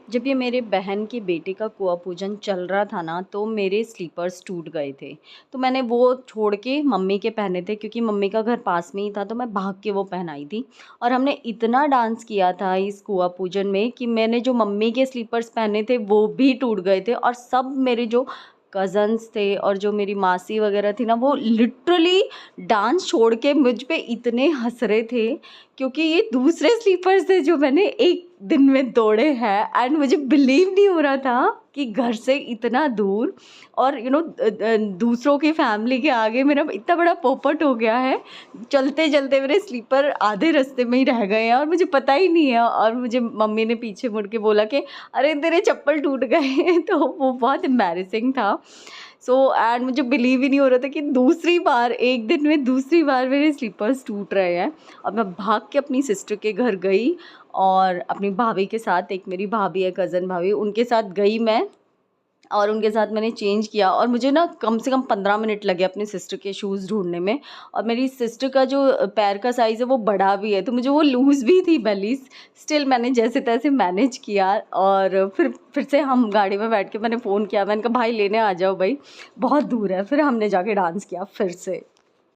जब ये मेरे बहन के बेटे का कुआँ पूजन चल रहा था ना, तो मेरे स्लीपर्स टूट गए थे। तो मैंने वो छोड़ के मम्मी के पहने थे, क्योंकि मम्मी का घर पास में ही था, तो मैं भाग के वो पहनाई थी। और हमने इतना डांस किया था इस कुआँ पूजन में कि मैंने जो मम्मी के स्लीपर्स पहने थे वो भी टूट गए थे, और सब मेरे जो कज़न्स थे और जो मेरी मासी वगैरह थी ना, वो लिटरली डांस छोड़ के मुझ पे इतने हंस रहे थे, क्योंकि ये दूसरे स्लीपर्स थे जो मैंने एक दिन में दौड़े हैं। एंड मुझे बिलीव नहीं हो रहा था कि घर से इतना दूर और दूसरों की फैमिली के आगे मेरा इतना बड़ा पोपट हो गया है। चलते चलते मेरे स्लीपर आधे रास्ते में ही रह गए हैं और मुझे पता ही नहीं है, और मुझे मम्मी ने पीछे मुड़ के बोला कि अरे तेरे चप्पल टूट गए तो वो बहुत एम्बैरेसिंग था। एंड मुझे बिलीव ही नहीं हो रहा था कि दूसरी बार एक दिन में दूसरी बार मेरे स्लीपर्स टूट रहे हैं। और मैं भाग के अपनी सिस्टर के घर गई और अपनी भाभी के साथ, एक मेरी भाभी है कज़न भाभी, उनके साथ गई मैं, और उनके साथ मैंने चेंज किया। और मुझे ना कम से कम 15 मिनट लगे अपने सिस्टर के शूज़ ढूंढने में। और मेरी सिस्टर का जो पैर का साइज़ है वो बड़ा भी है, तो मुझे वो लूज़ भी थी बेलीज़। स्टिल मैंने जैसे तैसे मैनेज किया, और फिर से हम गाड़ी में बैठ के मैंने फ़ोन किया, मैंने कहा भाई लेने आ जाओ भाई, बहुत दूर है। फिर हमने जाके डांस किया फिर से।